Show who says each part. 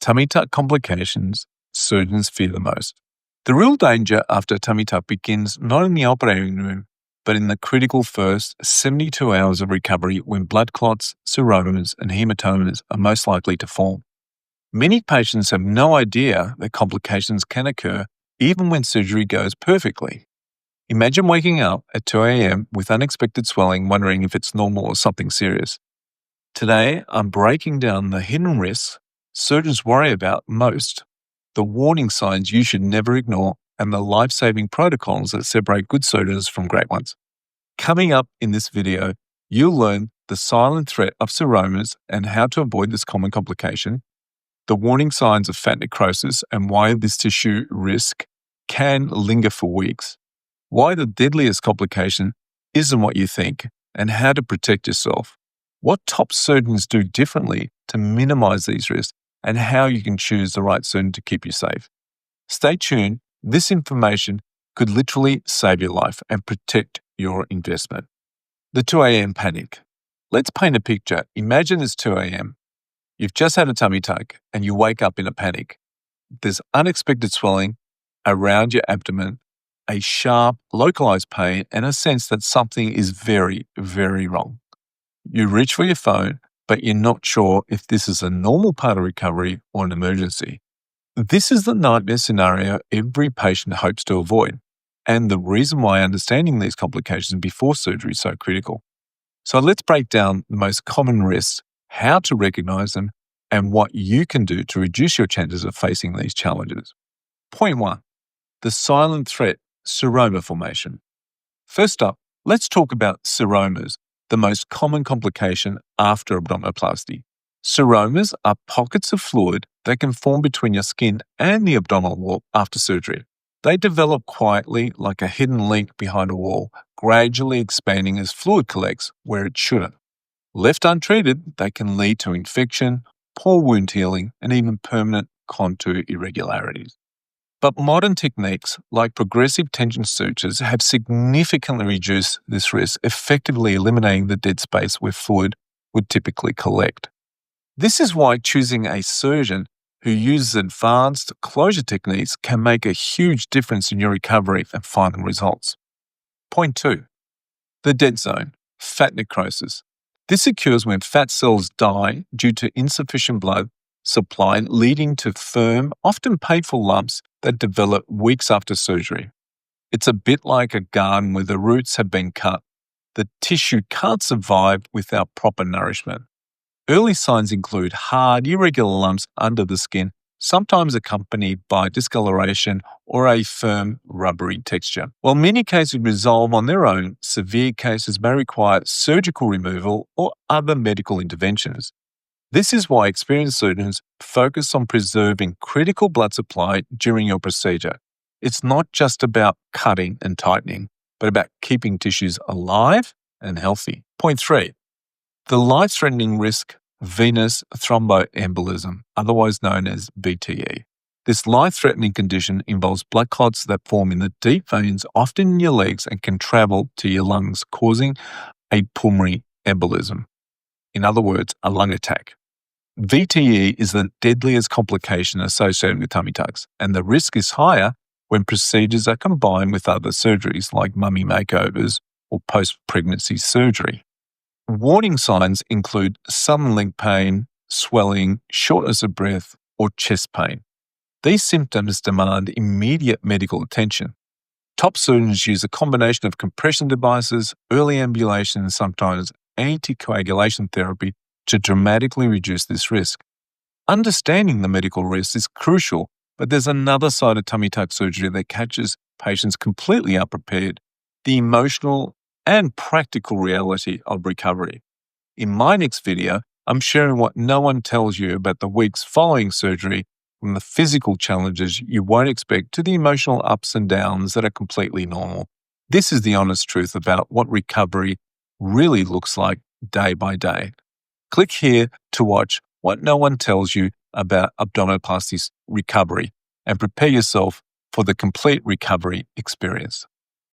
Speaker 1: Tummy tuck complications surgeons fear the most. The real danger after a tummy tuck begins not in the operating room, but in the critical first 72 hours of recovery when blood clots, seromas, and hematomas are most likely to form. Many patients have no idea that complications can occur even when surgery goes perfectly. Imagine waking up at 2 a.m. with unexpected swelling, wondering if it's normal or something serious. Today, I'm breaking down the hidden risks surgeons worry about most, the warning signs you should never ignore, and the life-saving protocols that separate good surgeons from great ones. Coming up in this video, you'll learn the silent threat of seromas and how to avoid this common complication, the warning signs of fat necrosis and why this tissue risk can linger for weeks, why the deadliest complication isn't what you think, and how to protect yourself, what top surgeons do differently to minimize these risks, and how you can choose the right surgeon to keep you safe. Stay tuned. This information could literally save your life and protect your investment. The 2 a.m. panic. Let's paint a picture. Imagine it's 2 a.m. You've just had a tummy tuck and you wake up in a panic. There's unexpected swelling around your abdomen, a sharp, localized pain, and a sense that something is very, very wrong. You reach for your phone, but you're not sure if this is a normal part of recovery or an emergency. This is the nightmare scenario every patient hopes to avoid, and the reason why understanding these complications before surgery is so critical. So let's break down the most common risks, how to recognize them, and what you can do to reduce your chances of facing these challenges. Point 1. The silent threat, seroma formation. First up, let's talk about seromas, the most common complication after abdominoplasty. Seromas are pockets of fluid that can form between your skin and the abdominal wall after surgery. They develop quietly like a hidden link behind a wall, gradually expanding as fluid collects where it shouldn't. Left untreated, they can lead to infection, poor wound healing, and even permanent contour irregularities. But modern techniques like progressive tension sutures have significantly reduced this risk, effectively eliminating the dead space where fluid would typically collect. This is why choosing a surgeon who uses advanced closure techniques can make a huge difference in your recovery and final results. Point 2. The dead zone, fat necrosis. This occurs when fat cells die due to insufficient blood supply, leading to firm, often painful lumps that develop weeks after surgery. It's a bit like a garden where the roots have been cut. The tissue can't survive without proper nourishment. Early signs include hard, irregular lumps under the skin, sometimes accompanied by discoloration or a firm, rubbery texture. While many cases resolve on their own, severe cases may require surgical removal or other medical interventions. This is why experienced surgeons focus on preserving critical blood supply during your procedure. It's not just about cutting and tightening, but about keeping tissues alive and healthy. Point 3. The life-threatening risk, venous thromboembolism, otherwise known as VTE. This life-threatening condition involves blood clots that form in the deep veins, often in your legs, and can travel to your lungs, causing a pulmonary embolism. In other words, a lung attack. VTE is the deadliest complication associated with tummy tucks, and the risk is higher when procedures are combined with other surgeries like mummy makeovers or post-pregnancy surgery. Warning signs include sudden leg pain, swelling, shortness of breath, or chest pain. These symptoms demand immediate medical attention. Top surgeons use a combination of compression devices, early ambulation, and sometimes anticoagulation therapy to dramatically reduce this risk. Understanding the medical risk is crucial, but there's another side of tummy tuck surgery that catches patients completely unprepared, the emotional and practical reality of recovery. In my next video, I'm sharing what no one tells you about the weeks following surgery, from the physical challenges you won't expect to the emotional ups and downs that are completely normal. This is the honest truth about what recovery really looks like day by day. Click here to watch what no one tells you about abdominoplasty recovery and prepare yourself for the complete recovery experience.